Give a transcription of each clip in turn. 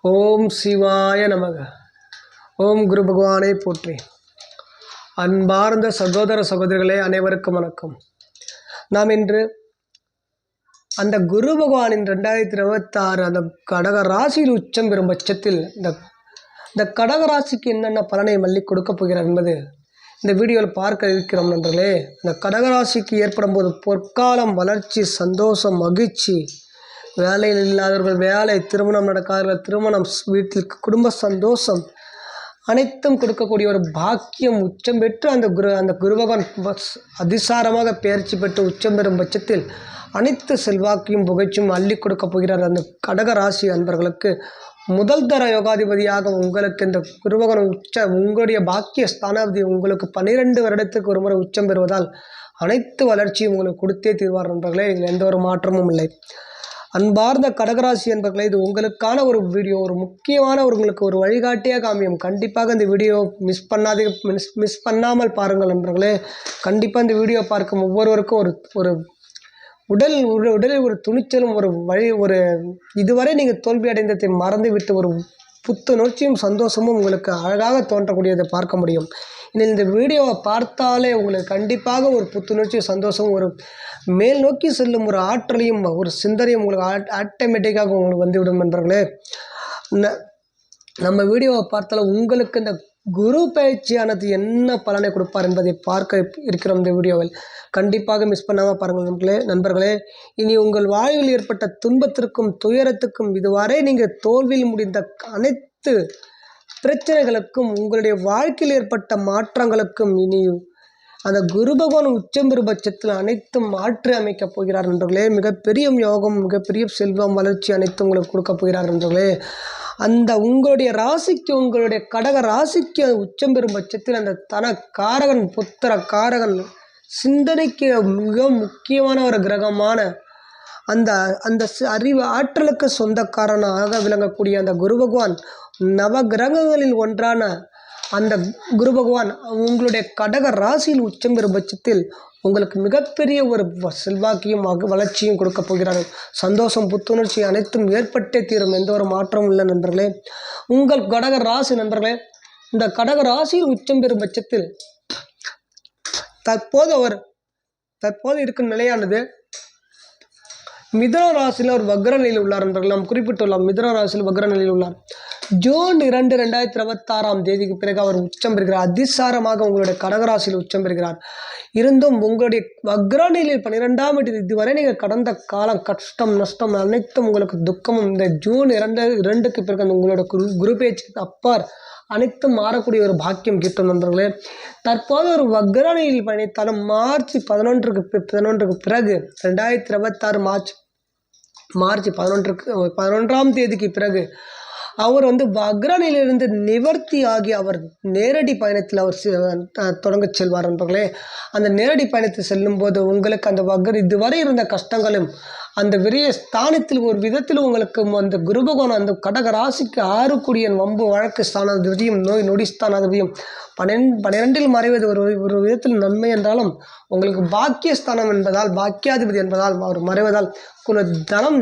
ஓம் சிவாய நமக. ஓம் குரு பகவானை போற்றி. அன்பார்ந்த சகோதர சகோதரிகளே, அனைவருக்கும் வணக்கம். நாம் இன்று அந்த குரு பகவானின் 2026 அந்த கடக ராசியில் உச்சம் பெறும் பட்சத்தில் இந்த கடக ராசிக்கு என்னென்ன பலனை மல்லி கொடுக்க போகிறார் என்பது இந்த வீடியோவில் பார்க்க இருக்கிறோம் நண்பர்களே. இந்த கடகராசிக்கு ஏற்படும் போது பொற்காலம், வளர்ச்சி, சந்தோஷம், மகிழ்ச்சி, வேலையில் இல்லாதவர்கள் வேலை, திருமணம் நடக்காதவர்கள் திருமணம், வீட்டில் குடும்ப சந்தோஷம் அனைத்தும் கொடுக்கக்கூடிய ஒரு பாக்கியம் உச்சம் பெற்று அந்த குருபகவான் அதிசாரமாக பெயர்ச்சி பெற்று உச்சம் பெறும் பட்சத்தில் அனைத்து செல்வாக்கையும் புகழ்ச்சியும் அள்ளி கொடுக்க போகிறார். அந்த கடக ராசி அன்பர்களுக்கு முதல் தர யோகாதிபதியாக உங்களுக்கு இந்த குருபகவான் உங்களுடைய பாக்கிய ஸ்தானாதிபதி உங்களுக்கு 12 வருடத்துக்கு ஒரு முறை உச்சம் பெறுவதால் அனைத்து வளர்ச்சியும் உங்களுக்கு கொடுத்தே தீர்வார் நண்பர்களே. இதில் எந்த ஒரு மாற்றமும் இல்லை. அன்பார்ந்த கடகராசி என்பர்களே, இது உங்களுக்கான ஒரு வீடியோ, ஒரு முக்கியமான உங்களுக்கு ஒரு வழிகாட்டியாக அமையும். கண்டிப்பாக இந்த வீடியோ மிஸ் பண்ணாமல் பாருங்கள் நண்பர்களே. கண்டிப்பாக இந்த வீடியோ பார்க்கும் ஒவ்வொருவருக்கும் ஒரு உடலில் ஒரு துணிச்சலும் ஒரு இதுவரை நீங்கள் தோல்வி அடைந்ததை மறந்து விட்டு ஒரு புத்துணர்ச்சியும் சந்தோஷமும் உங்களுக்கு அழகாக தோன்றக்கூடியதை பார்க்க முடியும். இந்த வீடியோவை பார்த்தாலே உங்களுக்கு கண்டிப்பாக ஒரு புத்துணர்ச்சி, சந்தோஷம், ஒரு மேல் நோக்கி செல்லும் ஒரு ஆற்றலையும் ஒரு சிந்தனையும் உங்களுக்கு ஆட்டோமேட்டிக்காக உங்களுக்கு வந்துவிடும் நண்பர்களே. நம்ம வீடியோவை பார்த்தாலும் உங்களுக்கு இந்த குரு பயிற்சியானது என்ன பலனை கொடுப்பார் என்பதை பார்க்க இருக்கிறோம். இந்த வீடியோவில் கண்டிப்பாக மிஸ் பண்ணாமல் பாருங்கள் நண்பர்களே. இனி உங்கள் வாழ்வில் ஏற்பட்ட துன்பத்திற்கும் துயரத்துக்கும் இதுவரை நீங்கள் தோல்வியில் முடிந்த அனைத்து பிரச்சனைகளுக்கும் உங்களுடைய வாழ்க்கையில் ஏற்பட்ட மாற்றங்களுக்கும் இனி அந்த குரு பகவான் உச்சம் பெறும் பட்சத்தில் அனைத்தும் மாற்றி அமைக்கப் போகிறார் நண்பர்களே. மிகப்பெரிய யோகம், மிகப்பெரிய செல்வம், வளர்ச்சி அனைத்தும் உங்களுக்கு கொடுக்க போகிறார் நண்பர்களே. அந்த உங்களுடைய ராசிக்கு, உங்களுடைய கடக ராசிக்கு உச்சம் பெறும் பட்சத்தில் அந்த தன காரகன், புத்திர காரகன், சிந்தனைக்கு மிக முக்கியமான ஒரு கிரகமான அந்த அறிவு ஆற்றலுக்கு சொந்தக்காரனாக விளங்கக்கூடிய அந்த குரு பகவான், நவ கிரகங்களில் ஒன்றான அந்த குரு பகவான் உங்களுடைய கடக ராசியில் உச்சம் பெறும் பட்சத்தில் உங்களுக்கு மிகப்பெரிய ஒரு செல்வாக்கியும் வளர்ச்சியும் கொடுக்க போகிறார். சந்தோஷம், புத்துணர்ச்சி அனைத்தும் ஏற்பட்டே தீரும். எந்த ஒரு மாற்றமும் இல்லை நண்பர்களே. உங்கள் கடக ராசி நண்பர்களே, இந்த கடக ராசியில் உச்சம் பெறும் பட்சத்தில் தற்போது இருக்கும் நிலையானது மிதுன ராசியில் ஒரு வக்ர நிலையில் உள்ளார் நண்பர்கள். நாம் குறிப்பிட்டுள்ளார், மிதுன ராசியில் வக்ர நிலையில் உள்ளார். ஜூன் 2, 2026 பிறகு அவர் உச்சம் பெறுகிறார். அதிசாரமாக உங்களுடைய கடகராசியில் உச்சம் பெறுகிறார். இருந்தும் உங்களுடைய வக்ரநிலையில் 12ஆம் வீட்டில் இதுவரை நீங்கள் கடந்த காலம் கஷ்டம், நஷ்டம் அனைத்தும் உங்களுக்கு துக்கமும் இந்த ஜூன் 2 பிறகு அந்த உங்களோட குரு பேச்சுக்கு அப்பார் அனைத்தும் மாறக்கூடிய ஒரு பாக்கியம் கிட்டும் நண்பர்களே. தற்போது ஒரு வக்ரநிலையில் பயணித்தாலும் மார்ச் 11 பிறகு 2026 மார்ச் 11ஆம் தேதிக்கு பிறகு அவர் வக்ரநிலையிலிருந்து நிவர்த்தி ஆகி அவர் நேரடி பயணத்தில் அவர் தொடங்க செல்வார் நண்பர்களே. அந்த நேரடி பயணத்தில் செல்லும் போது உங்களுக்கு அந்த இதுவரை இருந்த கஷ்டங்களும் அந்த விரிய ஸ்தானத்தில் ஒரு விதத்தில் உங்களுக்கு அந்த குருபகவான் அந்த கடக ராசிக்கு 6 கூடியன் வம்பு வழக்கு ஸ்தானாதிபதியும் நோய் நொடி ஸ்தானாதிபதியும் 12 மறைவது ஒரு விதத்தில் நன்மை என்றாலும் உங்களுக்கு பாக்கியஸ்தானம் என்பதால், பாக்கியாதிபதி என்பதால் அவர் மறைவதால் தனம்,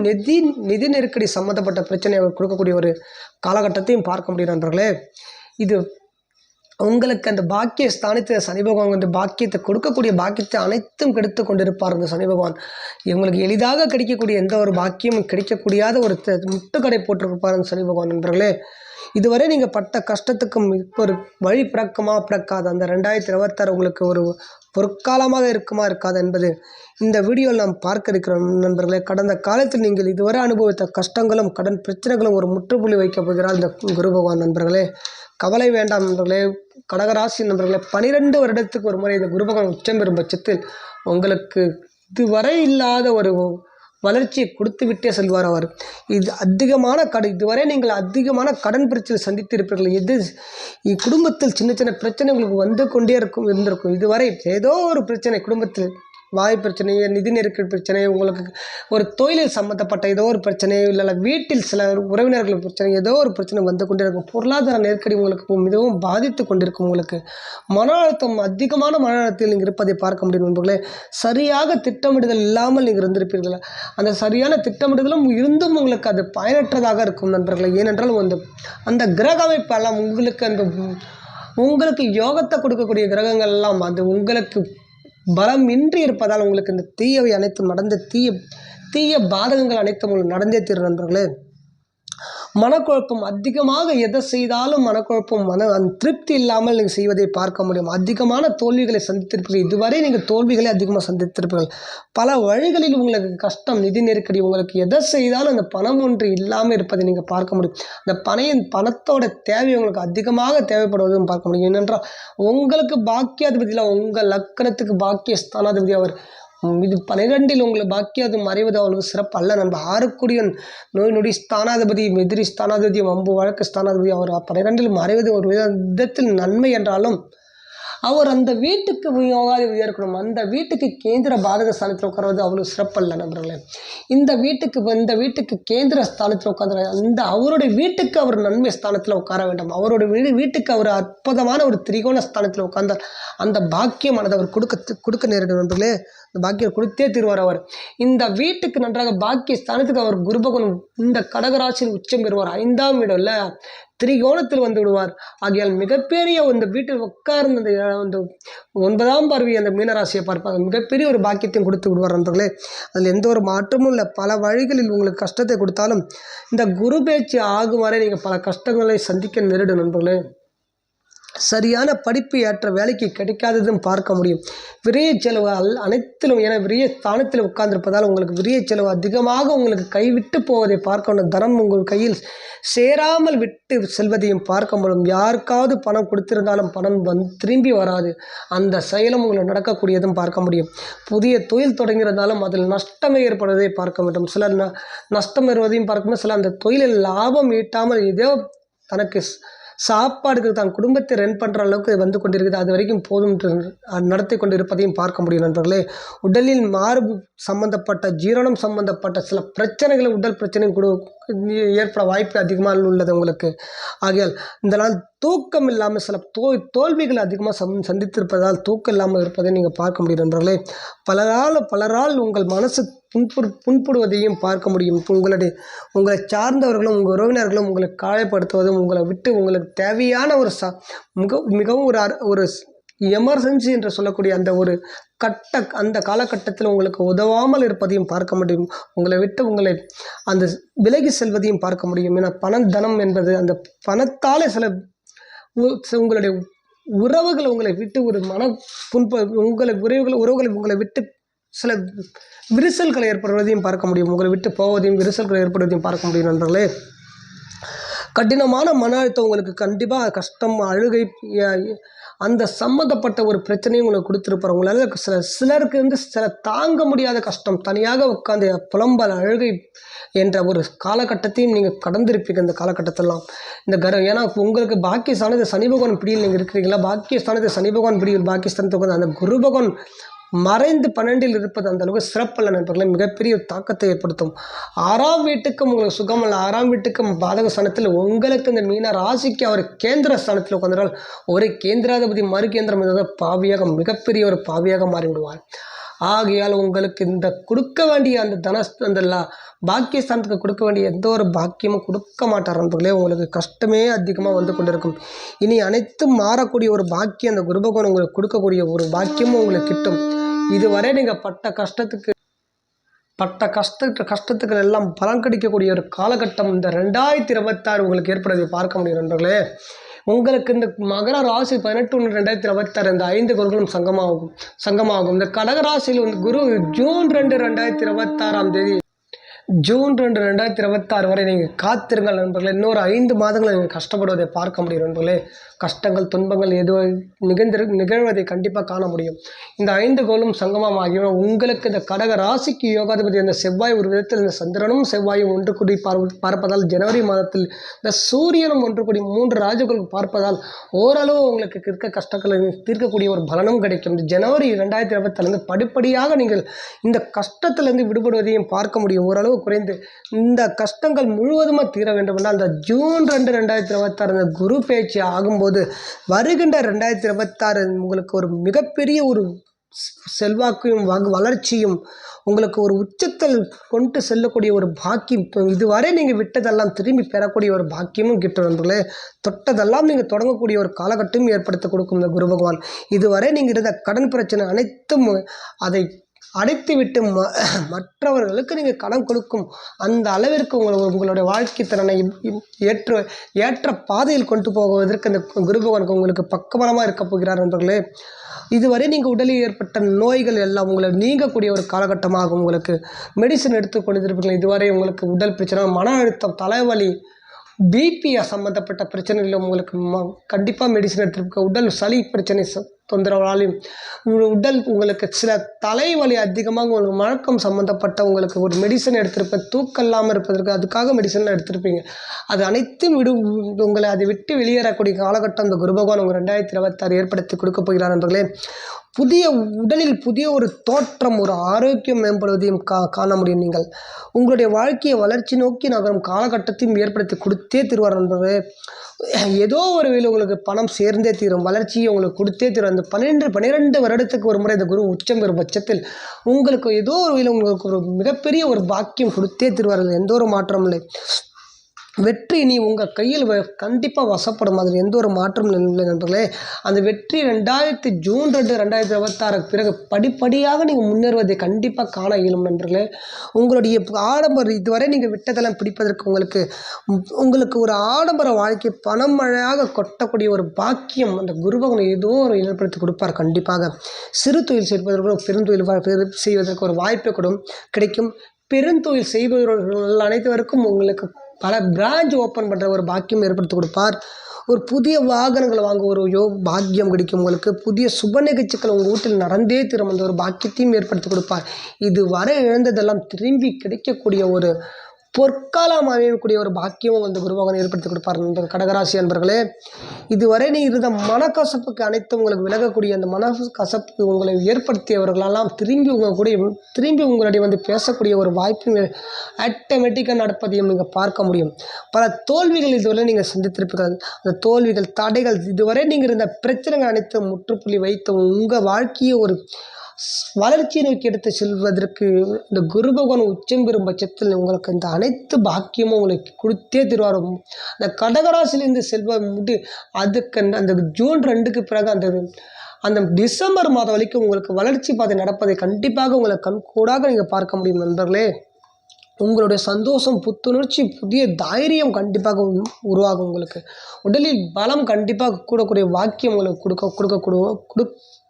நிதி நெருக்கடி சம்மந்தப்பட்ட பிரச்சனை அவர் கொடுக்கக்கூடிய ஒரு காலகட்டத்தையும் பார்க்க முடியும் நண்பர்களே. இது உங்களுக்கு அந்த பாக்கிய ஸ்தானத்தில் சனி பகவான் வந்து பாக்கியத்தை கொடுக்கக்கூடிய பாக்கியத்தை அனைத்தும் கெடுத்து கொண்டிருப்பார். அந்த சனி பகவான் இவங்களுக்கு எளிதாக கிடைக்கக்கூடிய எந்த ஒரு பாக்கியமும் கிடைக்கக்கூடியாத ஒரு முட்டுக்கடை போட்டிருப்பார் அந்த சனி பகவான் நண்பர்களே. இதுவரை நீங்கள் பட்ட கஷ்டத்துக்கும் இப்போ ஒரு வழி பிறக்காது. அந்த 2026 உங்களுக்கு ஒரு பொற்காலமாக இருக்குமா இருக்காது என்பது இந்த வீடியோவில் நாம் பார்க்க இருக்கிறோம் நண்பர்களே. கடந்த காலத்தில் நீங்கள் இதுவரை அனுபவித்த கஷ்டங்களும் கடன் பிரச்சனைகளும் ஒரு முற்றுப்புள்ளி வைக்கப் போகிறார் இந்த குரு பகவான் நண்பர்களே. கவலை வேண்டாம் நண்பர்களே. கடகராசி நண்பர்களே, 12 வருடத்துக்கு ஒரு முறை இந்த குரு பகவான் உச்சம் பெறும் பட்சத்தில் உங்களுக்கு இதுவரை இல்லாத ஒரு வளர்ச்சியை கொடுத்து விட்டே செல்வார் அவர். இதுவரை நீங்கள் அதிகமான கடன் பிரச்சனை சந்தித்திருப்பீர்கள். குடும்பத்தில் சின்ன சின்ன பிரச்சனை உங்களுக்கு வந்து கொண்டே இருந்திருக்கும். இதுவரை ஏதோ ஒரு பிரச்சனை குடும்பத்தில் வாய் பிரச்சனை, நிதி நெருக்கடி பிரச்சனை, உங்களுக்கு ஒரு தொழிலில் சம்மந்தப்பட்ட ஏதோ ஒரு பிரச்சனையோ, இல்லை வீட்டில் சில உறவினர்கள் பிரச்சனை, ஏதோ ஒரு பிரச்சனை வந்து கொண்டே இருக்கும். பொருளாதார நெருக்கடி உங்களுக்கு மிகவும் பாதித்து கொண்டிருக்கும். உங்களுக்கு மன அழுத்தம், அதிகமான மன அழுத்தத்தில் நீங்கள் இருப்பதை பார்க்க முடியும் நண்பர்களே. சரியாக திட்டமிடுதல் இல்லாமல் நீங்கள் இருந்திருப்பீர்கள். அந்த சரியான திட்டமிடுதலும் இருந்தும் உங்களுக்கு அது பயனற்றதாக இருக்கும் நண்பர்களே. ஏனென்றால் அந்த கிரக அமைப்பெல்லாம் உங்களுக்கு யோகத்தை கொடுக்கக்கூடிய கிரகங்கள் எல்லாம் அது உங்களுக்கு பலமின்றி இருப்பதால் உங்களுக்கு இந்த தீயவை அனைத்தும் நடந்த தீய பாதகங்கள் அனைத்தும் உங்களுக்கு நடந்தே தீரும் நண்பர்களே. மனக்குழப்பம் அதிகமாக எதை செய்தாலும் மனக்குழப்பம், திருப்தி இல்லாமல் நீங்கள் செய்வதை பார்க்க முடியும். அதிகமான தோல்விகளை சந்தித்திருப்பீர்கள். இதுவரை நீங்கள் தோல்விகளை அதிகமாக சந்தித்திருப்பீர்கள். பல வழிகளில் உங்களுக்கு கஷ்டம், நிதி நெருக்கடி, உங்களுக்கு எதை செய்தாலும் அந்த பணம் ஒன்று இல்லாமல் இருப்பதை நீங்கள் பார்க்க முடியும். அந்த பணத்தோட தேவை உங்களுக்கு அதிகமாக தேவைப்படுவதும் பார்க்க முடியும். ஏனென்றால் உங்களுக்கு பாக்கியாதிபதியில் உங்கள் லக்கணத்துக்கு பாக்கிய ஸ்தானாதிபதி அவர். இது 12 உங்களுக்கு பாக்கியாது மறைவது அவ்வளவு சிறப்பு அல்ல நண்பர். 6 கூடிய நோய் நொடி ஸ்தானாதிபதி, எதிரி ஸ்தானாதிபதி, வம்பு வழக்கு ஸ்தானாதிபதி அவர் 12 மறைவது ஒரு விதத்தில் நன்மை என்றாலும் அவர் அந்த வீட்டுக்கு யோகாதிபதி இருக்கணும். அந்த வீட்டுக்கு கேந்திர பாதக ஸ்தானத்தில் உட்கார்வது அவ்வளோ சிறப்பல்ல நண்பர்களே. இந்த வீட்டுக்கு கேந்திர ஸ்தானத்தில் உட்கார்ந்து அவருடைய வீட்டுக்கு அவர் நன்மை ஸ்தானத்தில் உட்கார வேண்டும். அவருடைய வீட்டுக்கு அவர் அற்புதமான ஒரு திரிகோண ஸ்தானத்தில் உட்கார்ந்தார். அந்த பாக்கியமானது அவர் கொடுக்க நேரிடும் நண்பர்களே. இந்த பாக்கியம் கொடுத்தே தீர்வார் அவர். இந்த வீட்டுக்கு நன்றாக பாக்கிய ஸ்தானத்துக்கு அவர் குருபகன் இந்த கடகராசியில் உச்சம் பெறுவார். 5ஆம் இடம்ல திரிகோணத்தில் வந்து விடுவார். ஆகையால் மிகப்பெரிய இந்த வீட்டில் உட்கார்ந்த அந்த 9ஆம் பார்வை அந்த மீனராசியை பார்ப்பாங்க. மிகப்பெரிய ஒரு பாக்கியத்தையும் கொடுத்து விடுவார் நண்பர்களே. அதில் எந்த ஒரு மாற்றமும் இல்லை. பல வழிகளில் உங்களுக்கு கஷ்டத்தை கொடுத்தாலும் இந்த குரு பேச்சு ஆகும் வரை நீங்கள் பல கஷ்டங்களை சந்திக்க நேரிடும் நண்பர்களே. சரியான படிப்பு ஏற்ற வேலைக்கு கிடைக்காததும் பார்க்க முடியும். விரைய செலவு அனைத்திலும், என விரைய ஸ்தானத்தில் உட்கார்ந்திருப்பதால் உங்களுக்கு விரைய செலவு அதிகமாக உங்களுக்கு கைவிட்டு போவதை பார்க்க முடியும். தனம் உங்கள் கையில் சேராமல் விட்டு செல்வதையும் பார்க்க முடியும். யாருக்காவது பணம் கொடுத்திருந்தாலும் பணம் திரும்பி வராது. அந்த செயலும் உங்களுக்கு நடக்கக்கூடியதும் பார்க்க முடியும். புதிய தொழில் தொடங்கியிருந்தாலும் அதில் நஷ்டமே ஏற்படுவதை பார்க்க முடியும். சிலர் நஷ்டம் வருவதையும் பார்க்க முடியும். சில அந்த தொழிலில் லாபம் ஈட்டாமல் ஏதோ தனக்கு சாப்பாடுக்கு தன் குடும்பத்தை ரன் பண்ணுற அளவுக்கு வந்து கொண்டிருக்குது. அது வரைக்கும் போதும் நடத்தி கொண்டு இருப்பதையும் பார்க்க முடியும் நண்பர்களே. உடலில் மார்பு சம்பந்தப்பட்ட, ஜீரணம் சம்பந்தப்பட்ட சில பிரச்சனைகளை, உடல் பிரச்சனை ஏற்பட வாய்ப்பு அதிகமாக உள்ளது உங்களுக்கு. ஆகையால் இந்த நாள் தூக்கம் இல்லாமல் சில தோல்விகள் அதிகமாக சந்தித்திருப்பதால் தூக்கம் இல்லாமல் இருப்பதை நீங்கள் பார்க்க முடியும் நண்பர்களே. பலரால் உங்கள் மனசு புண்படுவதையும் பார்க்க முடியும். உங்களை சார்ந்தவர்களும் உங்கள் உறவினர்களும் உங்களை காயப்படுத்துவதும், உங்களை விட்டு உங்களுக்கு தேவையான ஒரு மிகவும் ஒரு எமர்ஜென்சி என்று சொல்லக்கூடிய அந்த காலகட்டத்தில் உங்களுக்கு உதவாமல் இருப்பதையும் பார்க்க முடியும். உங்களை விட்டு உங்களை அந்த விலகி செல்வதையும் பார்க்க முடியும். ஏன்னா தனம் என்பது அந்த பணத்தாலே சில உங்களுடைய உறவுகள் உங்களை விட்டு ஒரு உறவுகளை உங்களை விட்டு சில விரிசல்கள் ஏற்படுவதையும் பார்க்க முடியும். உங்களை விட்டு போவதையும் விரிசல்கள் ஏற்படுவதையும் பார்க்க முடியும் நண்பர்களே. கடினமான மன அழுத்தம் உங்களுக்கு கண்டிப்பாக கஷ்டம், அழுகை, அந்த சம்மந்தப்பட்ட ஒரு பிரச்சனையும் உங்களுக்கு கொடுத்துருப்பார். உங்களால் சிலருக்கு சில தாங்க முடியாத கஷ்டம், தனியாக உட்காந்து புலம்பல், அழுகை என்ற ஒரு காலகட்டத்தையும் நீங்கள் கடந்திருப்பீங்க. இந்த காலகட்டத்திலாம் ஏன்னா உங்களுக்கு பாக்கியஸ்தானத்தை சனி பகவான் பிடியில் நீங்கள் இருக்கிறீங்களா? பாக்கியஸ்தானத்தை சனி பகவான் பிடியில் பாக்கியஸ்தானத்தை உட்காந்து அந்த குரு பகவான் மறைந்து 12 இருப்பது அந்த அளவுக்கு சிறப்பல்ல நண்பர்களே. மிகப்பெரிய தாக்கத்தை ஏற்படுத்தும். 6ஆம் வீட்டுக்கும் உங்களுக்கு சுகம் அல்ல. 6ஆம் வீட்டுக்கும் பாதக ஸ்தானத்தில் உங்களுக்கு இந்த மீன ராசிக்கு அவர் கேந்திர ஸ்தானத்தில் உட்கார்ந்தால் ஒரு கேந்திராதிபதி மறு கேந்திரம் பாவியாக, மிகப்பெரிய ஒரு பாவியாக மாறிவிடுவார். ஆகையால் உங்களுக்கு இந்த கொடுக்க வேண்டிய அந்த பாக்கியஸ்தானத்துக்கு கொடுக்க வேண்டிய எந்த ஒரு பாக்கியமும் கொடுக்க மாட்டார் நண்பர்களே. உங்களுக்கு கஷ்டமே அதிகமாக வந்து கொண்டிருக்கும். இனி அனைத்தும் மாறக்கூடிய ஒரு பாக்கியம் அந்த குருபகவான் உங்களுக்கு கொடுக்கக்கூடிய ஒரு பாக்கியமும் உங்களுக்கு கிட்டும். இதுவரை நீங்கள் பட்ட கஷ்டத்துக்கு எல்லாம் பலன் கிடைக்கக்கூடிய ஒரு காலகட்டம் இந்த 2026 உங்களுக்கு ஏற்படுவதை பார்க்க முடியும் நண்பர்களே. உங்களுக்கு இந்த மகர ராசி 18/1/2026 இந்த 5 குருகளும் சங்கமாகும். இந்த கடகராசியில் குரு ஜூன் 2, 2026 ஜூன் 2 2026 வரை நீங்கள் காத்திருங்கள் நண்பர்களே. இன்னொரு 5 மாதங்கள் நீங்கள் கஷ்டப்படுவதை பார்க்க முடியும் நண்பர்களே. கஷ்டங்கள் துன்பங்கள் நிகழ்வதை கண்டிப்பாக காண முடியும். இந்த 5 கோளும் சங்கமம் ஆகியோம் உங்களுக்கு இந்த கடக ராசிக்கு யோகாதிபதி அந்த செவ்வாய் ஒரு விதத்தில் இந்த சந்திரனும் செவ்வாயும் ஒன்று கூடி பார்ப்பதால் ஜனவரி மாதத்தில் இந்த சூரியனும் ஒன்று கூடி 3 ராஜகுகள் பார்ப்பதால் ஓரளவு உங்களுக்கு இருக்க கஷ்டங்களை தீர்க்கக்கூடிய ஒரு பலனும் கிடைக்கும். ஜனவரி 2026 படிப்படியாக நீங்கள் இந்த கஷ்டத்திலிருந்து விடுபடுவதையும் பார்க்க முடியும். ஓரளவு குறைந்து இந்த கஷ்டங்கள் முழுவதுமாக தீர வேண்டும் என்றால் இந்த ஜூன் 2 2026 இந்த குரு பேச்சு ஆகும்போது வருகின்ற 2026 உங்களுக்கு ஒரு மிகப்பெரிய ஒரு செல்வாக்கையும் வளர்ச்சியும் உங்களுக்கு ஒரு உச்சத்தில் கொண்டு செல்லக்கூடிய ஒரு பாக்கியம், இதுவரை நீங்கள் விட்டதெல்லாம் திரும்பி பெறக்கூடிய ஒரு பாக்கியமும் கிட்ட நண்பர்களே. தொட்டதெல்லாம் நீங்கள் தொடங்கக்கூடிய ஒரு காலகட்டமும் ஏற்படுத்தி கொடுக்கும் இந்த குரு பகவான். இதுவரை நீங்கள் இருந்த கடன் பிரச்சனை அனைத்தும் அதை அடைத்துவிட்டு மற்றவர்களுக்கு நீங்கள் கடன் கொடுக்கும் அந்த அளவிற்கு உங்களுடைய வாழ்க்கை திறனை ஏற்ற பாதையில் கொண்டு போவதற்கு அந்த குரு பகவானுக்கு உங்களுக்கு பக்கபலமாக இருக்க போகிறார் நண்பர்களே. இதுவரை நீங்கள் உடலில் ஏற்பட்ட நோய்கள் எல்லாம் உங்களை நீங்கக்கூடிய ஒரு காலகட்டமாக உங்களுக்கு மெடிசன் எடுத்துக்கொண்டிருப்பீர்கள். இதுவரை உங்களுக்கு உடல் பிரச்சனை, மன அழுத்தம், தலைவலி, பிபி சம்மந்தப்பட்ட பிரச்சனைகளும் உங்களுக்கு கண்டிப்பாக மெடிசன் எடுத்துருக்க. உடல் சளி பிரச்சனை தொந்தரவாலையும் உடல் உங்களுக்கு சில தலைவலி அதிகமாக உங்களுக்கு மழக்கம் சம்மந்தப்பட்ட உங்களுக்கு ஒரு மெடிசன் எடுத்திருப்பேன். தூக்கம் இல்லாமல் இருப்பதற்கு அதுக்காக மெடிசன் எடுத்திருப்பீங்க. அது அனைத்தும் உங்களை அதை விட்டு வெளியேறக்கூடிய காலகட்டம் இந்த குரு பகவான் உங்கள் 2026 ஏற்படுத்தி கொடுக்க போகிறார் நண்பர்களே. புதிய உடலில் புதிய ஒரு தோற்றம், ஒரு ஆரோக்கியம் மேம்படுவதையும் காண முடியும். நீங்கள் உங்களுடைய வாழ்க்கையை வளர்ச்சி நோக்கி நகரும் காலகட்டத்தையும் ஏற்படுத்தி கொடுத்தே தருவார் நண்பர்களே. ஏதோ ஒரு வேலை உங்களுக்கு பணம் சேர்ந்தே தீரும், வளர்ச்சியை உங்களுக்கு கொடுத்தே தீரும். அந்த 12 வருடத்துக்கு ஒரு முறை இந்த குரு உச்சம் பெறும் பட்சத்தில் உங்களுக்கு ஏதோ ஒரு வேலை உங்களுக்கு ஒரு மிகப்பெரிய ஒரு பாக்கியம் கொடுத்தே தருவார்கள். எந்த ஒரு மாற்றமும் இல்லை. வெற்றி நீ உங்கள் கையில் கண்டிப்பாக வசப்படும், அதில் எந்த ஒரு மாற்றமும் இல்லை நண்பர்களே. அந்த வெற்றி ஜூன் 2 2026 பிறகு படிப்படியாக நீங்கள் முன்னேறுவதை கண்டிப்பாக காண இயலும் நண்பர்களே. உங்களுடைய ஆடம்பரம் இதுவரை நீங்கள் விட்டதெல்லாம் பிடிப்பதற்கு உங்களுக்கு ஒரு ஆடம்பர வாழ்க்கை பணம் மழையாக கொட்டக்கூடிய ஒரு பாக்கியம் அந்த குருபகவன் ஏதோ ஒரு ஏற்படுத்தி கொடுப்பார். கண்டிப்பாக சிறு தொழில் செய்வதற்கு பெருந்தொழில் செய்வதற்கு ஒரு வாய்ப்பை கிடைக்கும். பெருந்தொழில் செய்பவர்கள் அனைத்துவருக்கும் உங்களுக்கு பல பிரான்ச் ஓப்பன் பண்ணுற ஒரு பாக்கியம் ஏற்படுத்தி கொடுப்பார். ஒரு புதிய வாகனங்களை வாங்க ஒரு பாக்கியம் கிடைக்கும். உங்களுக்கு புதிய சுப நிகழ்ச்சிகள் உங்கள் வீட்டில் நடந்தே தரும் அந்த ஒரு பாக்கியத்தையும் ஏற்படுத்தி கொடுப்பார். இதுவரை இழந்ததெல்லாம் திரும்பி கிடைக்கக்கூடிய ஒரு பொற்காலம் அமையக்கூடிய ஒரு பாக்கியமும் அந்த குருபகவான் ஏற்படுத்தி கொடுப்பார். இந்த கடகராசி அன்பர்களே, இதுவரை நீ இருந்த மனக்கசப்புக்கு அனைத்தும் உங்களுக்கு விலகக்கூடிய அந்த மனக்கசப்புக்கு உங்களை ஏற்படுத்தியவர்களெல்லாம் திரும்பி உங்களுடைய பேசக்கூடிய ஒரு வாய்ப்பு ஆட்டோமேட்டிக்காக நடப்பதையும் நீங்கள் பார்க்க முடியும். பல தோல்விகள் இதுவரை நீங்கள் சந்தித்திருப்பீர்கள். அந்த தோல்விகள், தடைகள், இதுவரை நீங்கள் இருந்த பிரச்சனைகள் அனைத்தும் முற்றுப்புள்ளி வைத்து உங்கள் வாழ்க்கையை ஒரு வளர்ச்சியை நோக்கி எடுத்து செல்வதற்கு இந்த குரு பகவான் உச்சம் பெறும் பட்சத்தில் உங்களுக்கு இந்த அனைத்து பாக்கியமும் உங்களுக்கு கொடுத்தே தருவார். அந்த கடகராசிலிருந்து செல்வ அதுக்கு அந்த ஜூன் 2க்கு பிறகு அந்த டிசம்பர் மாதம் வரைக்கும் உங்களுக்கு வளர்ச்சி பாதை நடப்பதை கண்டிப்பாக உங்களை கண்கூடாக நீங்கள் பார்க்க முடியும் நண்பர்களே. உங்களுடைய சந்தோஷம், புத்துணர்ச்சி, புதிய தைரியம் கண்டிப்பாக உருவாகும். உங்களுக்கு உடலில் பலம் கண்டிப்பாக கூடக்கூடிய வாக்கியம் உங்களுக்கு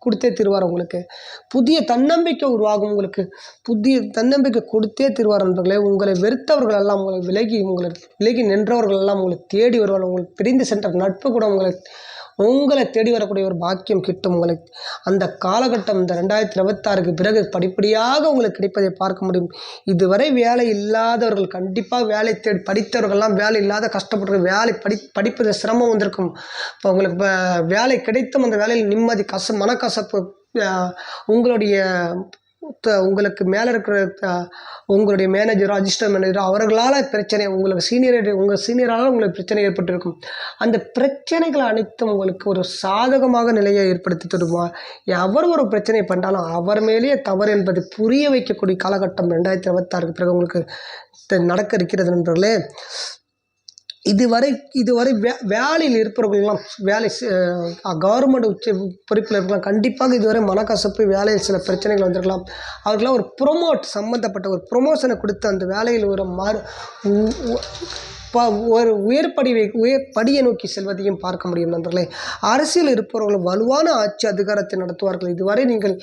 கொடுத்தே தருவார். உங்களுக்கு புதிய தன்னம்பிக்கை உருவாகும். உங்களுக்கு புதிய தன்னம்பிக்கை கொடுத்தே தருவார் நண்பர்களே. உங்களை வெறுத்தவர்கள் எல்லாம் உங்களை விலகி நின்றவர்கள் எல்லாம் உங்களை தேடி வருவார்கள். உங்களுக்கு பிரிந்து சென்ற நட்பு கூட உங்களை தேடி வரக்கூடிய ஒரு பாக்கியம் கிட்டும். உங்களுக்கு அந்த காலகட்டம் இந்த 2026க்கு பிறகு படிப்படியாக உங்களுக்கு கிடைப்பதை பார்க்க முடியும். இதுவரை வேலை இல்லாதவர்கள் கண்டிப்பாக வேலை தேடி, படித்தவர்கள்லாம் வேலை இல்லாத கஷ்டப்படுற வேலை படிப்பது சிரமம் வந்திருக்கும். இப்போ உங்களுக்கு வேலை கிடைத்தும் அந்த வேலையில் நிம்மதி மனக்கசப்பு, உங்களுக்கு மேலே இருக்கிற உங்களுடைய மேனேஜரோ அசிஸ்டன்ட் மேனேஜரோ அவர்களால் பிரச்சனை, உங்கள் சீனியரால் உங்களுக்கு பிரச்சனை ஏற்பட்டிருக்கும். அந்த பிரச்சனைகள் அனைத்தும் உங்களுக்கு ஒரு சாதகமாக நிலையை ஏற்படுத்தி தருவார். எவர் ஒரு பிரச்சனை பண்ணாலும் அவர் மேலேயே தவறு என்பது புரிய வைக்கக்கூடிய காலகட்டம் 2026க்கு பிறகு உங்களுக்கு நடக்க இருக்கிறது நண்பர்களே. இதுவரை வேலையில் இருப்பவர்களெல்லாம் கவர்மெண்ட் பொறுப்பில் இருக்கலாம். கண்டிப்பாக இதுவரை மனக்கசப்பு, வேலையில் சில பிரச்சனைகள் வந்திருக்கலாம். அவர்களாம் ஒரு சம்மந்தப்பட்ட ஒரு ப்ரொமோஷனை கொடுத்து அந்த வேலையில் ஒரு உயர் படியை நோக்கி செல்வதையும் பார்க்க முடியும் நண்பர்களே. அரசியல் இருப்பவர்கள் வலுவான ஆட்சி அதிகாரத்தை நடத்துவார்கள். இதுவரை நீங்கள்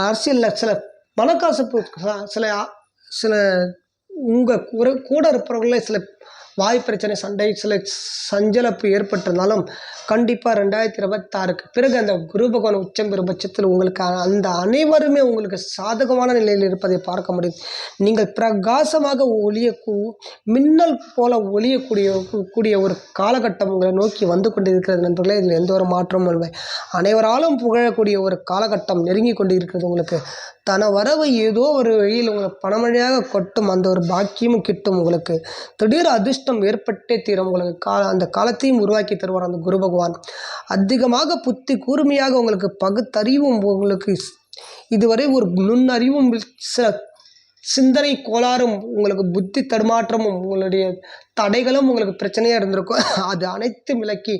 அரசியலில் சில மனக்கசப்பு, சில உங்கள் கூட இருப்பவர்களே சில வாய் பிரச்சனை, சண்டை, சில சஞ்சலப்பு ஏற்பட்டிருந்தாலும் கண்டிப்பாக 2026க்கு பிறகு அந்த குரு பகவான் உச்சம் பெறும் பட்சத்தில் உங்களுக்கு அந்த அனைவருமே உங்களுக்கு சாதகமான நிலையில் இருப்பதை பார்க்க முடியும். நீங்கள் பிரகாசமாக மின்னல் போல ஒளியக்கூடிய ஒரு காலகட்டம் உங்களை நோக்கி வந்து கொண்டிருக்கிறது நண்பர்களே. இதில் எந்த ஒரு மாற்றமும் இல்லை. அனைவராலும் புகழக்கூடிய ஒரு காலகட்டம் நெருங்கி கொண்டு இருக்கிறது. உங்களுக்கு தன வரவு ஏதோ ஒரு வழியில் உங்களுக்கு பணமழையாக கொட்டும் அந்த ஒரு பாக்கியமும் கிட்டும். உங்களுக்கு திடீர் அதிர்ஷ்டம் ஏற்பட்டே தீரும். உங்களுக்கு அந்த காலத்தையும் உருவாக்கி தருவார் அந்த குரு பகவான். அதிகமாக புத்தி கூர்மையாக உங்களுக்கு பகுத்தறிவும், உங்களுக்கு இதுவரை ஒரு நுண்ணறிவும், சில சிந்தனை கோளாறும், உங்களுக்கு புத்தி தடுமாற்றமும், உங்களுடைய தடைகளும் உங்களுக்கு பிரச்சனையாக இருந்திருக்கும். அது அனைத்தும் விலக்கி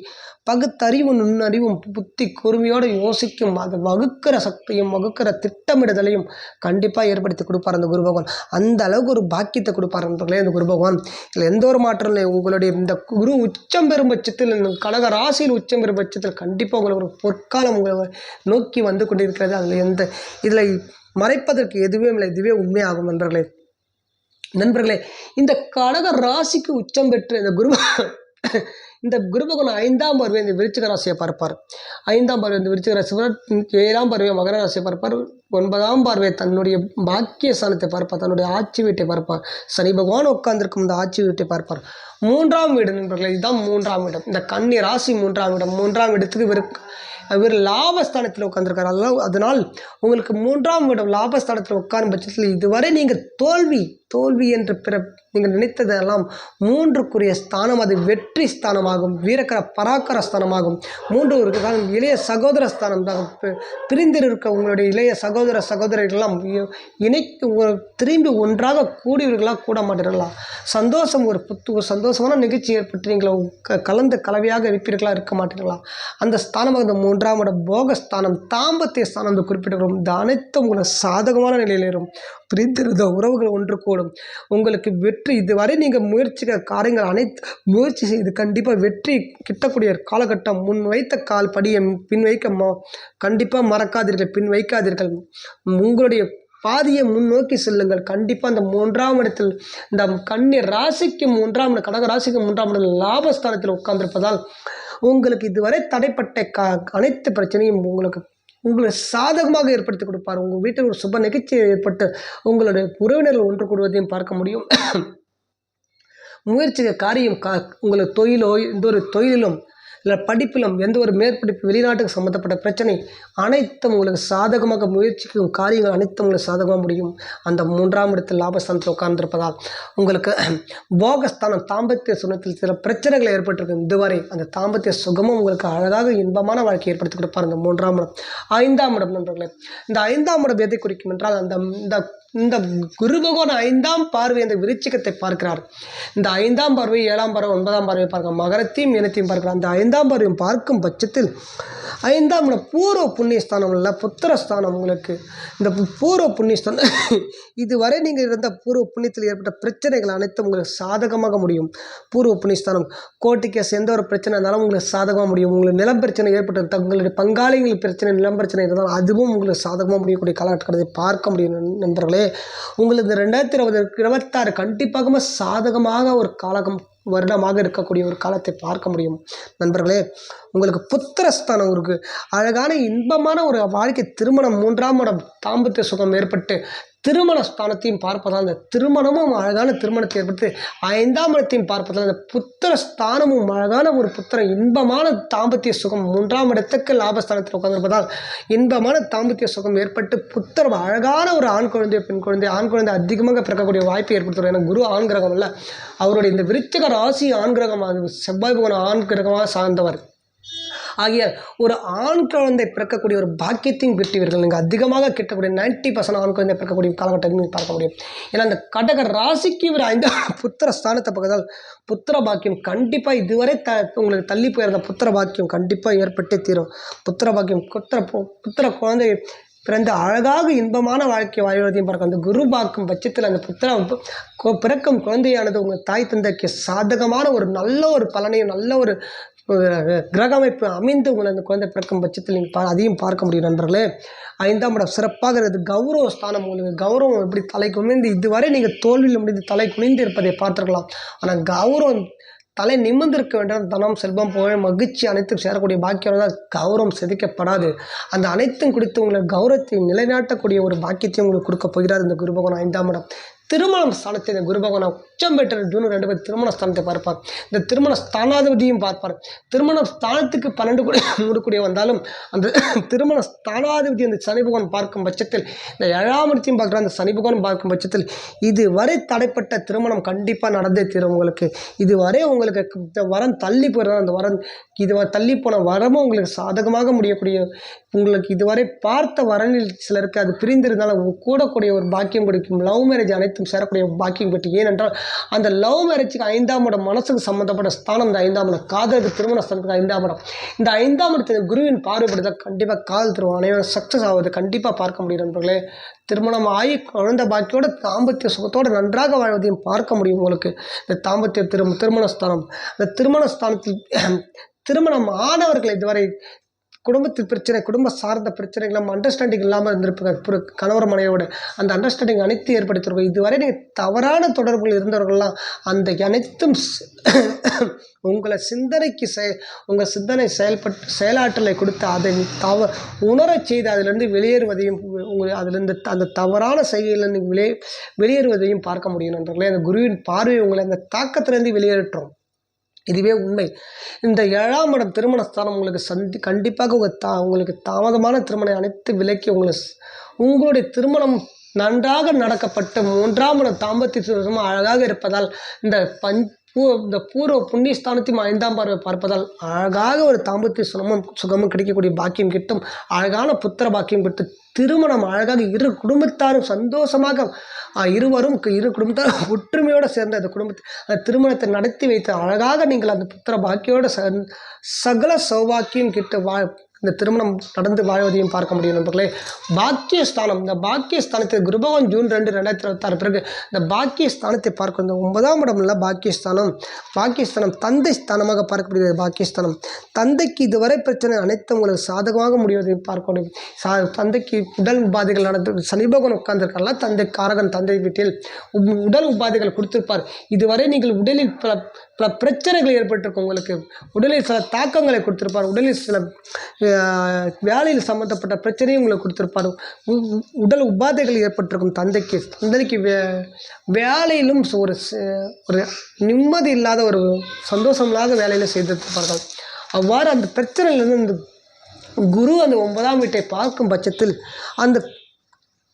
பகுத்தறிவும், நுண்ணறிவும், புத்தி கூர்மையோடு யோசிக்கும் அது வகுக்கிற சக்தியும், வகுக்கிற திட்டமிடுதலையும் கண்டிப்பாக ஏற்படுத்தி கொடுப்பார் அந்த குரு பகவான். அந்த அளவுக்கு ஒரு பாக்கியத்தை கொடுப்பார் நண்பர்களே அந்த குரு பகவான். இதில் எந்த ஒரு மாற்றம் இல்லை. உங்களுடைய இந்த குரு உச்சம் பெறும் பட்சத்தில், கடக ராசியில் உச்சம் பெறும் பட்சத்தில் கண்டிப்பாக உங்களுக்கு ஒரு பொற்காலம் உங்களை நோக்கி வந்து கொண்டிருக்கிறது. அதில் இதில் மறைப்பதற்கு எதுவுமே இல்லை. இதுவே உண்மையாகும் நண்பர்களே. இந்த கடக ராசிக்கு உச்சம் பெற்று இந்த குரு பகவான் 5ஆம் பார்வை இந்த விருச்சிக ராசியை பார்ப்பார். 5ஆம் பார்வை இந்த விருச்சிக ராசி, 7ஆம் பார்வை மகர ராசியை பார்ப்பார். 9ஆம் பார்வை தன்னுடைய பாக்கிய ஸ்தானத்தை பார்ப்பார், தன்னுடைய ஆட்சி வீட்டை பார்ப்பார். சனி பகவான் உட்கார்ந்திருக்கும் இந்த ஆட்சி வீட்டை பார்ப்பார். 3ஆம் வீடு நண்பர்களே, இதுதான் 3ஆம் இடம். இந்த கன்னி ராசி 3ஆம் இடம். 3ஆம் இடத்துக்கு இவர் லாபஸ்தானத்தில் உட்கார்ந்துருக்கார். அதனால் உங்களுக்கு 3ஆம் இடம் லாபஸ்தானத்தில் உட்காரும் பட்சத்தில் இதுவரை நீங்கள் தோல்வி என்று நீங்கள் நினைத்ததெல்லாம் 3க்குரிய ஸ்தானம், அது வெற்றி ஸ்தானமாகும், பராக்கர ஸ்தானமாகும். 3 இளைய சகோதர ஸ்தானம் தான். பிரிந்திருக்க உங்களுடைய இளைய சகோதரர்களெல்லாம் திரும்பி ஒன்றாக கூடியவர்களாக கூட மாட்டீர்களா? சந்தோஷம், ஒரு சந்தோஷமான நிகழ்ச்சி ஏற்பட்டு நீங்கள் கலந்து கலவையாக இருக்க மாட்டீர்களா? அந்த ஸ்தானமாக இந்த 3ஆம் இடம் போகஸ்தானம், தாம்பத்திய ஸ்தானம் என்று குறிப்பிடுகிறோம். இந்த அனைத்தும் உங்களுக்கு சாதகமான நிலையில் இருக்கும். பிரிந்திருந்த உறவுகள் ஒன்று கூடும். உங்களுக்கு வெற்றி, இதுவரை நீங்கள் முயற்சிக்கிற காரியங்கள் முயற்சி செய்து கண்டிப்பாக வெற்றி கிட்டக்கூடிய காலகட்டம். முன் வைத்த கால் படியை பின் வைக்க கண்டிப்பாக மறக்காதீர்கள், பின் வைக்காதீர்கள். உங்களுடைய பாதியை முன்னோக்கி செல்லுங்கள். கண்டிப்பாக இந்த 3ஆம் இடத்தில், இந்த கன்னி ராசிக்கு 3ஆம் இடம், கடக ராசிக்கு 3ஆம் இடம் லாபஸ்தானத்தில் உட்கார்ந்திருப்பதால் உங்களுக்கு இதுவரை தடைப்பட்ட அனைத்து பிரச்சனையும் உங்களுக்கு சாதகமாக ஏற்படுத்தி கொடுப்பார். உங்கள் வீட்டில் ஒரு சுப நிகழ்ச்சி ஏற்பட்டு உங்களுடைய உறவினர்கள் ஒன்று கூடுவதையும் பார்க்க முடியும். முயற்சிக்க காரியம் உங்களுக்கு எந்த ஒரு தொழிலும் இல்லை படிப்பிலும், எந்த ஒரு மேற்படிப்பு, வெளிநாட்டுக்கு சம்மந்தப்பட்ட பிரச்சனை அனைத்தும் உங்களுக்கு சாதகமாக, முயற்சிக்கும் காரியங்கள் அனைத்தும் உங்களுக்கு சாதகமாக முடியும். அந்த 3ஆம் இடத்தில் லாபஸ்தானத்தில் உட்கார்ந்திருப்பதால் உங்களுக்கு போகஸ்தானம், தாம்பத்திய சுகத்தில் சில பிரச்சனைகள் ஏற்பட்டிருக்கு. இதுவரை அந்த தாம்பத்திய சுகமும் உங்களுக்கு அழகாக இன்பமான வாழ்க்கை ஏற்படுத்தி கொடுப்பார் இந்த 3ஆம் இடம். 5ஆம் இடம் நண்பர்களே, இந்த 5ஆம் இடம் எதை குறிக்கும் என்றால், இந்த குரு பகவான் 5ஆம் பார்வை அந்த விருச்சிகத்தை பார்க்கிறார். இந்த 5ஆம் பார்வை, 7ஆம் பார்வை, 9ஆம் பார்வை பார்க்க மகரத்தையும் மீனத்தையும் பார்க்கிறார். அந்த 5ஆம் பார்வையும் பார்க்கும் பட்சத்தில் 5ஆம் இடம் பூர்வ புண்ணியஸ்தானம் இல்லை, புத்திரஸ்தானம். உங்களுக்கு இந்த பூர்வ புண்ணியஸ்தானம் இதுவரை நீங்கள் இருந்த பூர்வ புண்ணியத்தில் ஏற்பட்ட பிரச்சனைகள் அனைத்தும் உங்களுக்கு சாதகமாக முடியும். பூர்வ புண்ணியஸ்தானம் கோர்ட்டு கேஸ், எந்த ஒரு பிரச்சனை இருந்தாலும் உங்களுக்கு சாதகமாக முடியும். உங்களுக்கு நிலம் பிரச்சனை ஏற்பட்டு, தங்களுடைய பங்காளிகள் பிரச்சனை, நிலம் பிரச்சனை இருந்தாலும் அதுவும் உங்களுக்கு சாதகமாக முடியக்கூடிய காலகட்டத்தை பார்க்க முடியும் நண்பர்களே. உங்களுக்கு இந்த 2026 கண்டிப்பாக சாதகமாக ஒரு வருடமாக இருக்கக்கூடிய ஒரு காலத்தை பார்க்க முடியும் நண்பர்களே. உங்களுக்கு புத்திரஸ்தானம் இருக்கு, அழகான இன்பமான ஒரு வாழ்க்கை, திருமணம், 3ஆம் இடம் தாம்பத்திய சுகம் ஏற்பட்டு திருமண ஸ்தானத்தையும் பார்ப்பதால் அந்த திருமணமும் அழகான திருமணத்தை ஏற்படுத்தி 5ஆம் இடத்தையும் பார்ப்பதால் அந்த புத்திர ஸ்தானமும் அழகான ஒரு இன்பமான தாம்பத்திய சுகம், 3ஆம் இடத்துக்கு லாபஸ்தானத்தில் உட்கார்ந்திருப்பதால் இன்பமான தாம்பத்திய சுகம் ஏற்பட்டு அழகான ஒரு ஆண் குழந்தை, பெண் குழந்தை, ஆண் குழந்தை அதிகமாக பிறக்கக்கூடிய வாய்ப்பை ஏற்படுத்துவார். ஏன்னா குரு ஆண் கிரகம் அல்ல, அவருடைய இந்த விருச்சிக ராசி ஆண் கிரகம், செவ்வாய் பகவான் ஆண் கிரகமாக சார்ந்தவர் ஆகிய ஒரு ஆண் குழந்தை பிறக்கக்கூடிய ஒரு பாக்கியத்தையும் பெற்றவர்கள் நீங்கள் அதிகமாக கிட்டக்கூடிய 90% ஆண் குழந்தை பிறக்கக்கூடிய காலகட்டத்தையும் பார்க்க முடியும். ஏன்னா அந்த கடக ராசிக்கு ஒரு 5ஆம் புத்திர ஸ்தானத்தை பார்க்கதால் புத்திர பாக்கியம் கண்டிப்பாக இதுவரை உங்களுக்கு தள்ளி போயிருந்த புத்திர பாக்கியம் கண்டிப்பாக ஏற்பட்டே தீரும். புத்திர பாக்கியம் புத்திர குழந்தை பிறந்து அழகாக இன்பமான வாழ்க்கை வாழ்வதையும் பார்க்க அந்த குரு பார்க்கும் பட்சத்தில் அந்த பிறக்கும் குழந்தையானது உங்கள் தாய் தந்தைக்கு சாதகமான ஒரு நல்ல ஒரு பலனையும் நல்ல ஒரு கிரக அமைப்பு அமைந்து உங்களை அந்த குழந்தை பிறக்கும் பட்சத்தில் நீங்கள் அதையும் பார்க்க முடியும் நண்பர்களே. 5ஆம் இடம் சிறப்பாக இருக்குது. கௌரவ ஸ்தானம். உங்களுக்கு கௌரவம் எப்படி தலை குனிந்து இதுவரை நீங்கள் தோல்வியில் முடிந்து தலை குனிந்து இருப்பதை பார்த்துருக்கலாம். ஆனால் கௌரவம் தலை நிமிர்ந்திருக்க வேண்டும். தனம் செல்வம் புகழ் மகிழ்ச்சி அனைத்தும் சேரக்கூடிய பாக்கியம் தான். கௌரவம் செதுக்கப்படாது. அந்த அனைத்தும் குறித்து உங்களை கௌரவத்தை நிலைநாட்டக்கூடிய ஒரு பாக்கியத்தையும் உங்களுக்கு கொடுக்க போகிறார் இந்த குரு பகவான். 5ஆம் இடம் திருமணம் ஸ்தானத்தை இந்த குரு பகவான் உச்சம் பெற்ற ஜூன் 2 பேர் திருமண ஸ்தானத்தை பார்ப்பார். இந்த திருமண ஸ்தானாதிபதியும் பார்ப்பார். திருமண ஸ்தானத்துக்கு 12 கூட மூடக்கூடிய வந்தாலும் அந்த திருமண ஸ்தானாதிபதி அந்த சனி பகவான் பார்க்கும் பட்சத்தில் இந்த 7ஆம் இடத்தையும் பார்க்குற அந்த சனி பகவான் பார்க்கும் பட்சத்தில் இதுவரை தடைப்பட்ட திருமணம் கண்டிப்பாக நடந்தே தீரும். உங்களுக்கு இதுவரை உங்களுக்கு இந்த வரம் தள்ளி போயிடுற அந்த வரம் தள்ளி போன வரமும் உங்களுக்கு சாதகமாக முடியக்கூடிய உங்களுக்கு இதுவரை பார்த்த வரனில் சிலருக்கு அது பிரிந்திருந்தாலும் கூடக்கூடிய ஒரு பாக்கியம் கொடுக்கும். லவ் மேரேஜ் அனைத்தும் சேரக்கூடிய பாக்கியம் பெற்று. ஏனென்றால் அந்த லவ் மேரேஜுக்கு 5ஆம் இடம் மனசுக்கு சம்மந்தப்பட்ட ஸ்தானம். இந்த 5ஆம் இடம் காதலுக்கு திருமண ஸ்தானத்துக்கு 5ஆம் இடம். இந்த 5ஆம் இடத்துல குருவின் பார்வைப்படுதல் கண்டிப்பாக காதல் திருமணம் அனைவரும் சக்ஸஸ் ஆகுது கண்டிப்பாக பார்க்க முடியும் நண்பர்களே. திருமணம் ஆகி குழந்தை பாக்கியோட தாம்பத்திய சுகத்தோடு நன்றாக வாழ்வதையும் பார்க்க முடியும். உங்களுக்கு இந்த தாம்பத்திய திருமண ஸ்தானம். இந்த திருமண ஸ்தானத்தில் திருமணம் ஆனவர்கள் இதுவரை குடும்பத்தில் பிரச்சனை குடும்ப சார்ந்த பிரச்சனைகளும் அண்டர்ஸ்டாண்டிங் இல்லாமல் இருந்திருப்பாங்க. கணவர் மனைவியோட அந்த அண்டர்ஸ்டாண்டிங் அனைத்தும் ஏற்படுத்தியிருக்கும். இதுவரை நீங்கள் தவறான தொடர்புகள் இருந்தவர்கள்லாம் அந்த அனைத்தும் உங்களை சிந்தனைக்கு உங்கள் சிந்தனை செயலாற்றலை கொடுத்து அதை உணரச் செய்து அதிலிருந்து வெளியேறுவதையும் அதிலிருந்து அந்த தவறான செய்கையிலிருந்து வெளியேறுவதையும் பார்க்க முடியும் நண்பர்களே. அந்த குருவின் பார்வை உங்களை அந்த தாக்கத்திலிருந்து வெளியேற்றோம். இதுவே உண்மை. இந்த 7ஆம் இடம் திருமணஸ்தானம் உங்களுக்கு கண்டிப்பாக உங்களுக்கு தாமதமான திருமணம் அனைத்து விலக்கி உங்களுடைய திருமணம் நன்றாக நடக்கப்பட்டு 3ஆம் இடம் தாம்பத்திய அழகாக இருப்பதால் இந்த பூர்வ புண்ணியஸ்தானத்தையும் 5ஆம் பார்வை பார்ப்பதால் அழகாக ஒரு தாம்பத்திய சுகமும் கிடைக்கக்கூடிய பாக்கியம் கிட்டும். அழகான புத்திர பாக்கியம் கிட்டு திருமணம் அழகாக இரு குடும்பத்தாரும் சந்தோஷமாக இரு குடும்பத்தாரும் ஒற்றுமையோடு சேர்ந்து அந்த திருமணத்தை நடத்தி வைத்து அழகாக நீங்கள் அந்த புத்திர பாக்கியோட சகல சௌபாக்கியம் கிட்ட இந்த திருமணம் நடந்து வாழ்வதையும் பார்க்க முடியும் நண்பர்களே. பாக்கியஸ்தானம். இந்த பாக்கியஸ்தானத்தை குரு பகவான் ஜூன் 2, 2026 பிறகு இந்த பாக்கியஸ்தானத்தை பார்க்கும். இந்த 9ஆம் இடம் இல்லை பாக்கியஸ்தானம் தந்தை ஸ்தானமாக பார்க்கப்படுகிறது. பாக்கியஸ்தானம் தந்தைக்கு இதுவரை பிரச்சனை அனைத்தும் உங்களுக்கு சாதகமாக முடிவதையும் பார்க்க முடியும். தந்தைக்கு உடல் உபாதைகள் நடந்து சனி பகவான் உட்கார்ந்துருக்காங்களா தந்தை காரகன் தந்தை வீட்டில் உடல் உபாதைகள் கொடுத்திருப்பார். இதுவரை நீங்கள் உடலில் பல பிரச்சனைகள் ஏற்பட்டிருக்கும். உங்களுக்கு உடலில் சில தாக்கங்களை கொடுத்திருப்பார். உடலில் சில வேலையில் சம்மந்தப்பட்ட பிரச்சனையும் உங்களுக்கு கொடுத்திருப்பார். உடல் உபாதைகள் ஏற்பட்டிருக்கும். தந்தைக்கு வேலையிலும் ஒரு நிம்மதி இல்லாத ஒரு சந்தோஷம் இல்லாத வேலையில் செய்திருப்பார்கள். அவ்வாறு அந்த பிரச்சனையிலிருந்து இந்த குரு அந்த 9ஆம் வீட்டை பார்க்கும் பட்சத்தில்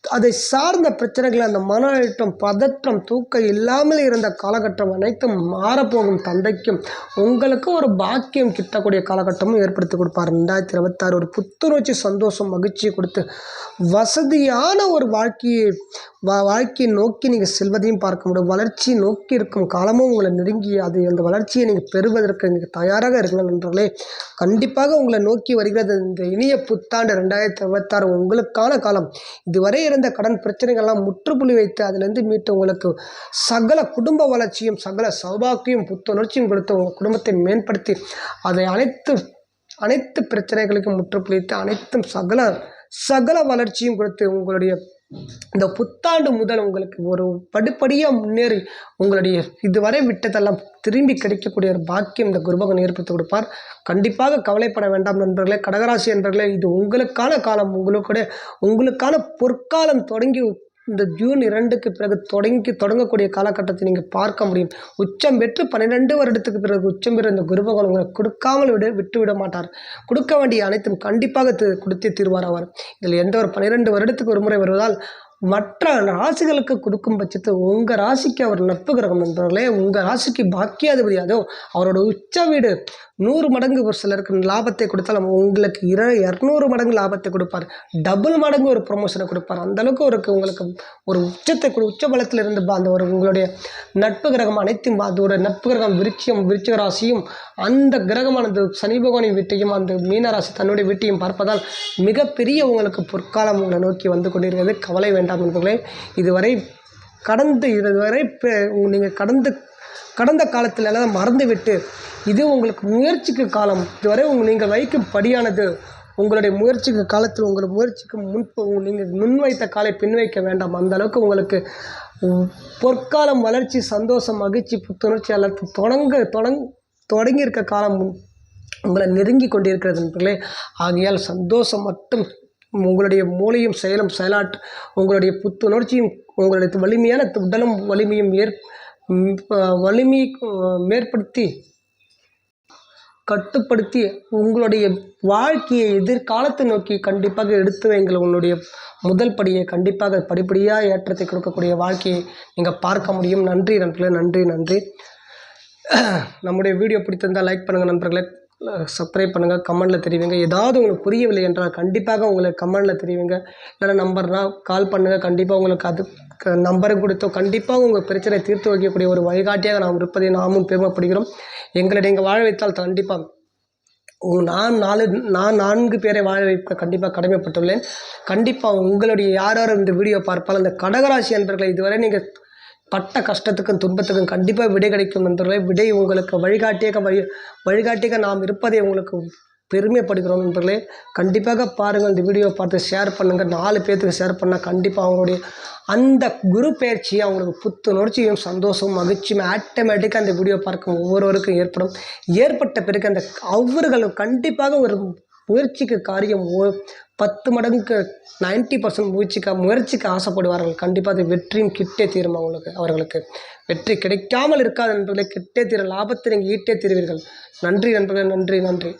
அதை சார்ந்த பிரச்சனைகள் அந்த மன அழுத்தம் பதற்றம் தூக்கம் இல்லாமல் இருந்த காலகட்டம் அனைத்தும் மாறப்போகும். தந்தைக்கும் உங்களுக்கு ஒரு பாக்கியம் கிட்டக்கூடிய காலகட்டமும் ஏற்படுத்தி கொடுப்பார். 2026 ஒரு புத்துணர்ச்சி சந்தோஷம் மகிழ்ச்சியை கொடுத்து வசதியான ஒரு வாழ்க்கையை நோக்கி நீங்கள் செல்வதையும் பார்க்க முடியும். வளர்ச்சி நோக்கி இருக்கும் காலமும் உங்களை நெருங்கி அந்த வளர்ச்சியை நீங்கள் பெறுவதற்கு நீங்கள் தயாராக இருக்கலாம் நண்பர்களே. கண்டிப்பாக உங்களை நோக்கி வருகிறது இந்த இனிய புத்தாண்டு 2026 உங்களுக்கான காலம். இதுவரை இருந்த கடன் பிரச்சனைகள்லாம் முற்றுப்புள்ளி வைத்து அதிலிருந்து மீட்டு உங்களுக்கு சகல குடும்ப வளர்ச்சியும் சகல சௌபாக்கியம் புத்துணர்ச்சியும் கொடுத்து உங்கள் குடும்பத்தை மேம்படுத்தி அதை அனைத்து பிரச்சனைகளுக்கும் முற்றுப்புள்ளித்து அனைத்தும் சகல வளர்ச்சியும் கொடுத்து உங்களுடைய இந்த புத்தாண்டு முதல் உங்களுக்கு ஒரு படிப்படியாக முன்னேறி உங்களுடைய இதுவரை விட்டதெல்லாம் திரும்பி கிடைக்கக்கூடிய ஒரு பாக்கியம் இந்த குருபகவான் ஏற்படுத்தி கொடுப்பார். கண்டிப்பாக கவலைப்பட வேண்டாம் நண்பர்களே. கடகராசி நண்பர்களே, இது உங்களுக்கான காலம். உங்களுக்கான பொற்காலம் தொடங்கி இந்த ஜூன் 2க்கு பிறகு தொடங்கக்கூடிய காலகட்டத்தை நீங்கள் பார்க்க முடியும். உச்சம் பெற்று 12 வருடத்துக்கு பிறகு உச்சம் பெற்ற இந்த குருபகவான் உங்களை கொடுக்காமல் விட்டு மாட்டார். கொடுக்க வேண்டிய அனைத்தும் கண்டிப்பாக கொடுத்தே தீர்வார் அவர். இதில் எந்த ஒரு 12 வருடத்துக்கு ஒரு முறை வருவதால் மற்ற ராசிகளுக்கு கொடுக்கும் பட்சத்தில் உங்கள் ராசிக்கு அவர் நட்பு கிரகம் நண்பர்களே. உங்கள் ராசிக்கு பாக்கியாதிபதி அதோ அவரோட உச்ச வீடு 100 மடங்கு ஒரு சிலருக்கு லாபத்தை கொடுத்தாலும் உங்களுக்கு 200 மடங்கு லாபத்தை கொடுப்பார். டபுள் மடங்கு ஒரு ப்ரொமோஷனை கொடுப்பார். அந்தளவுக்கு உங்களுக்கு ஒரு உச்ச பலத்தில் இருந்து அந்த ஒரு உங்களுடைய நட்பு கிரகம் அனைத்தும் அது ஒரு நட்பு கிரகம் விருச்சிக ராசியும் அந்த கிரகமானது சனி பகவானின் வீட்டையும் அந்த மீனராசி தன்னுடைய வீட்டையும் பார்ப்பதால் மிகப்பெரிய உங்களுக்கு பொற்காலம் உங்களை நோக்கி வந்து கொண்டிருக்கிறது. கவலை வேண்டாம் என்பர்களே. இதுவரை நீங்கள் கடந்த காலத்தில் எல்லாம் மறந்துவிட்டு இது உங்களுக்கு முயற்சிக்கு காலம். இதுவரை நீங்கள் வைக்கும் படியானது உங்களுடைய முயற்சிக்கு காலத்தில் உங்கள் முயற்சிக்கு நீங்கள் முன்வைத்த காலை பின் வைக்க வேண்டாம். அந்த அளவுக்கு உங்களுக்கு பொற்காலம் வளர்ச்சி சந்தோஷம் மகிழ்ச்சி புத்துணர்ச்சி எல்லாத்தையும் தொடங்கியிருக்க காலம் உங்களை நெருங்கி கொண்டிருக்கிறது நண்பர்களே. ஆகையால் சந்தோஷம் மட்டும் உங்களுடைய மூளையும் செயலாற்று உங்களுடைய புத்துணர்ச்சியும் உங்களுடைய வலிமையான உடலும் வலிமையும் மேற்படுத்தி கட்டுப்படுத்தி உங்களுடைய வாழ்க்கையை எதிர்காலத்தை நோக்கி கண்டிப்பாக எடுத்து வைங்கள். உங்களுடைய முதல் படியை கண்டிப்பாக படிப்படியாக ஏற்றத்தை கொடுக்கக்கூடிய வாழ்க்கையை நீங்கள் பார்க்க முடியும். நன்றி நண்பர்களே, நன்றி. நம்முடைய வீடியோ பிடித்திருந்தால் லைக் பண்ணுங்கள் நண்பர்களே, சப்ஸ்கிரைப் பண்ணுங்கள், கமெண்டில் தெரிவிங்க. ஏதாவது உங்களுக்கு புரியவில்லை என்றால் கண்டிப்பாக உங்களுக்கு கமெண்டில் தெரிவிங்க. இல்லைனா நம்பர்னால் கால் பண்ணுங்கள். கண்டிப்பாக உங்களுக்கு அது நம்பரை கொடுத்தோ கண்டிப்பாக உங்கள் பிரச்சனை தீர்த்து வைக்கக்கூடிய ஒரு வழிகாட்டியாக நாம் இருப்பதை நாமும் பெருமைப்படுகிறோம். எங்களை நீங்கள் வாழ வைத்தால் கண்டிப்பாக நான் 4 பேரை வாழ வைக்க கண்டிப்பாக கடமைப்பட்டுள்ளேன். கண்டிப்பாக உங்களுடைய யாரும் இந்த வீடியோ பார்ப்பால் அந்த கடகராசி அன்பர்களை இதுவரை நீங்கள் பட்ட கஷ்டத்துக்கும் துன்பத்துக்கும் கண்டிப்பாக விடை கிடைக்கும் நண்பர்களே. விடை உங்களுக்கு வழிகாட்டியாக நாம் இருப்பதை உங்களுக்கு பெருமைப்படுகிறோம் நண்பர்களே. கண்டிப்பாக பாருங்கள், இந்த வீடியோ பார்த்து ஷேர் பண்ணுங்கள். 4 பேர்த்துக்கு ஷேர் பண்ணால் கண்டிப்பாக அவங்களுடைய அந்த குரு பயிற்சியை அவங்களுக்கு புத்துணர்ச்சியும் சந்தோஷமும் மகிழ்ச்சியும் ஆட்டோமேட்டிக்காக அந்த வீடியோ பார்க்கும் ஒவ்வொருவருக்கும் ஏற்பட்ட பிறகு அந்த அவர்கள் கண்டிப்பாக ஒரு முயற்சிக்கு காரியம் 10 மடங்கு 90% முயற்சிக்கு ஆசைப்படுவார்கள். கண்டிப்பாக அது வெற்றியும் கிட்டே தீரும். அவர்களுக்கு வெற்றி கிடைக்காமல் இருக்காது நண்பர்களே. கிட்டே தீர லாபத்தை நீங்கள் ஈட்டே தீருவீர்கள். நன்றி நண்பர்களே, நன்றி.